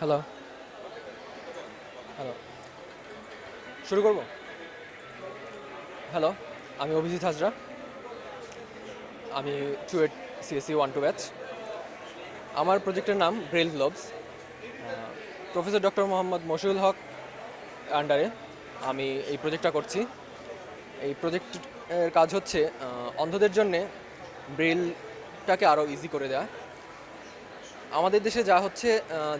Hello, hello. শুরু করব? Hello, আমি অভিজিৎ হাজরা। আমি চুয়েট সিএসসি 1-2 ব্যাচ। আমার প্রজেক্টের নাম Braille globes. Professor doctor Mohammad Moshiul Haque আন্ডারে আমি এই প্রজেক্টটা করছি। এই প্রজেক্টের কাজ হচ্ছে অন্ধদের জন্যে ব্রেইলটাকে আরও ইজি করে দেওয়া। আমাদের দেশে যা হচ্ছে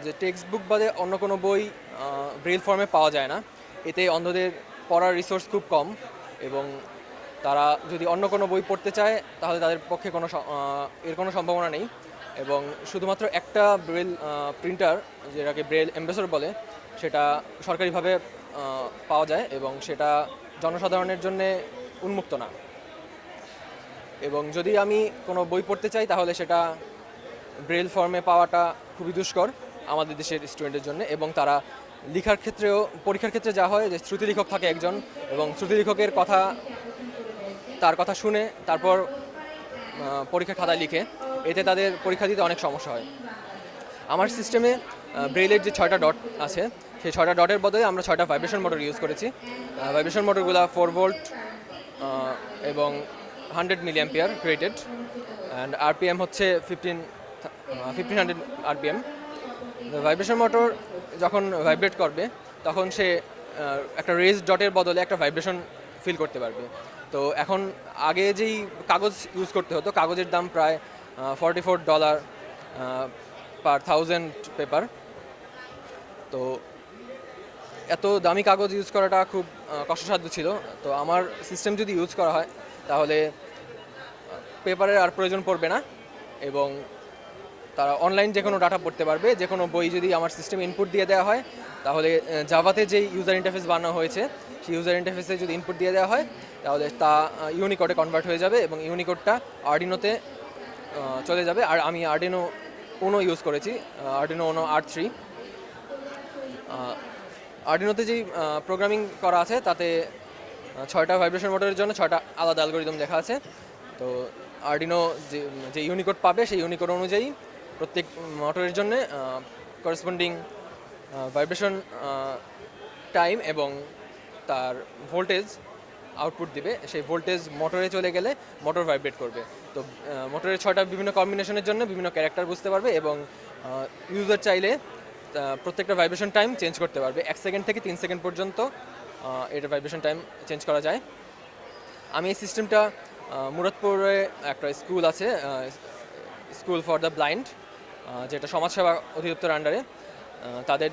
যে টেক্সট বুক বাদে অন্য কোনো বই ব্রেইল ফর্মে পাওয়া যায় না। এতে অন্ধদের পড়ার রিসোর্স খুব কম এবং তারা যদি অন্য কোনো বই পড়তে চায় তাহলে তাদের পক্ষে এর কোনো সম্ভাবনা নেই এবং শুধুমাত্র একটা ব্রেল প্রিন্টার, যেটাকে ব্রেল অ্যাম্বাসেডর বলে, সেটা সরকারিভাবে পাওয়া যায় এবং সেটা জনসাধারণের জন্যে উন্মুক্ত না। এবং যদি আমি কোনো বই পড়তে চাই তাহলে সেটা ব্রেল ফর্মে পাওয়াটা খুবই দুষ্কর আমাদের দেশের স্টুডেন্টের জন্য। এবং তারা লেখার ক্ষেত্রেও, পরীক্ষার ক্ষেত্রে যা হয় যে শ্রুতিলেখক থাকে একজন এবং শ্রুতিলেখকের তার কথা শুনে তারপর পরীক্ষা খাতায় লিখে, এতে তাদের পরীক্ষা দিতে অনেক সমস্যা হয়। আমার সিস্টেমে ব্রেইলের যে 6টা ডট আছে, সেই 6টা ডটের বদলে আমরা 6টা ভাইব্রেশন মোটর ইউজ করেছি। ভাইব্রেশন মোটরগুলো 4 ভোল্ট এবং 100 milli ampere rated, and RPM হচ্ছে 1500 আরপিএম। ভাইব্রেশন মোটর যখন ভাইব্রেট করবে তখন সে একটা রেজ ডটের বদলে একটা ভাইব্রেশন ফিল করতে পারবে। তো এখন আগে যেই কাগজ ইউজ করতে হতো, কাগজের দাম প্রায় $44 পার 1000 পেপার। তো এত দামি কাগজ ইউজ করাটা খুব কষ্টসাধ্য ছিল। তো আমার সিস্টেম যদি ইউজ করা হয় তাহলে পেপারের আর প্রয়োজন পড়বে না এবং তারা অনলাইন যে কোনো ডাটা পড়তে পারবে। যে কোনো বই যদি আমার সিস্টেমে ইনপুট দিয়ে দেওয়া হয় তাহলে জাভাতে যেই ইউজার ইন্টারফেস বানানো হয়েছে সেই ইউজার ইন্টারফেসে যদি ইনপুট দিয়ে দেওয়া হয় তাহলে তা ইউনিকোডে কনভার্ট হয়ে যাবে এবং ইউনিকোডটা আর্ডিনোতে চলে যাবে। আর আমি আর্ডিনো উনো ইউজ করেছি, আর্ডিনো উনো R3। আর্ডিনোতে যেই প্রোগ্রামিং করা আছে তাতে 6টা ভাইব্রেশন মোটরের জন্য 6টা আলাদা অ্যালগরিদম লেখা আছে। তো আর্ডিনো যে ইউনিকোড পাবে সেই ইউনিকোড অনুযায়ী প্রত্যেক মোটরের জন্য করেসপন্ডিং ভাইব্রেশন টাইম এবং তার ভোল্টেজ আউটপুট দিবে। সেই ভোল্টেজ মোটরে চলে গেলে মোটর ভাইব্রেট করবে। তো মোটরের 6টা বিভিন্ন কম্বিনেশনের জন্য বিভিন্ন ক্যারেক্টার বুঝতে পারবে এবং ইউজার চাইলে প্রত্যেকটা ভাইব্রেশন টাইম চেঞ্জ করতে পারবে। 1 সেকেন্ড থেকে 3 সেকেন্ড পর্যন্ত এটার ভাইব্রেশন টাইম চেঞ্জ করা যায়। আমি এই সিস্টেমটা মুরাদপুরে একটা স্কুল আছে, স্কুল ফর দ্য ব্লাইন্ড, যেটা সমাজসেবা অধিদপ্তর আন্ডারে, তাদের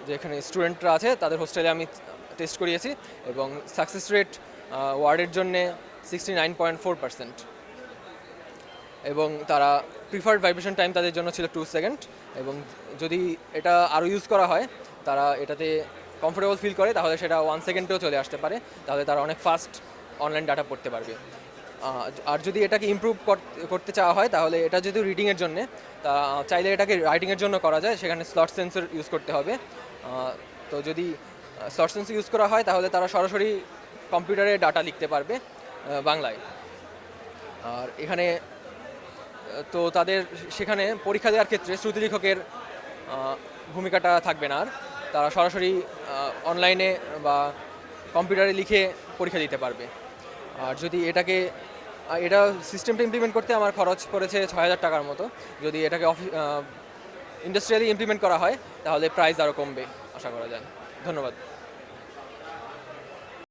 যেখানে স্টুডেন্টরা আছে তাদের হোস্টেলে আমি টেস্ট করিয়েছি এবং সাকসেস রেট ওয়ার্ডের জন্যে 69.4%। এবং তারা প্রিফার্ড ভাইব্রেশন টাইম তাদের জন্য ছিল 2 সেকেন্ড। এবং যদি এটা আরও ইউজ করা হয়, তারা এটাতে কমফোর্টেবল ফিল করে, তাহলে সেটা 1 সেকেন্ডেও চলে আসতে পারে। তাহলে তারা অনেক ফাস্ট অনলাইন ডাটা পড়তে পারবে। আর যদি এটাকে ইমপ্রুভ করতে চাওয়া হয় তাহলে এটা যেহেতু রিডিংয়ের জন্যে, তা চাইলে এটাকে রাইটিংয়ের জন্য করা যায়, সেখানে স্লট সেন্সর ইউজ করতে হবে। তো যদি স্লট সেন্সর ইউজ করা হয় তাহলে তারা সরাসরি কম্পিউটারে ডাটা লিখতে পারবে বাংলায়। আর এখানে তো তাদের সেখানে পরীক্ষা দেওয়ার ক্ষেত্রে শ্রুতিলেখকের ভূমিকাটা থাকবে না। আর তারা সরাসরি অনলাইনে বা কম্পিউটারে লিখে পরীক্ষা দিতে পারবে। আর যদি এটা সিস্টেমটা ইমপ্লিমেন্ট করতে আমার খরচ পড়েছে $6000 মতো। যদি এটাকে ইন্ডাস্ট্রিয়ালি ইমপ্লিমেন্ট করা হয় তাহলে প্রাইস আরও কমবে আশা করা যায়। ধন্যবাদ।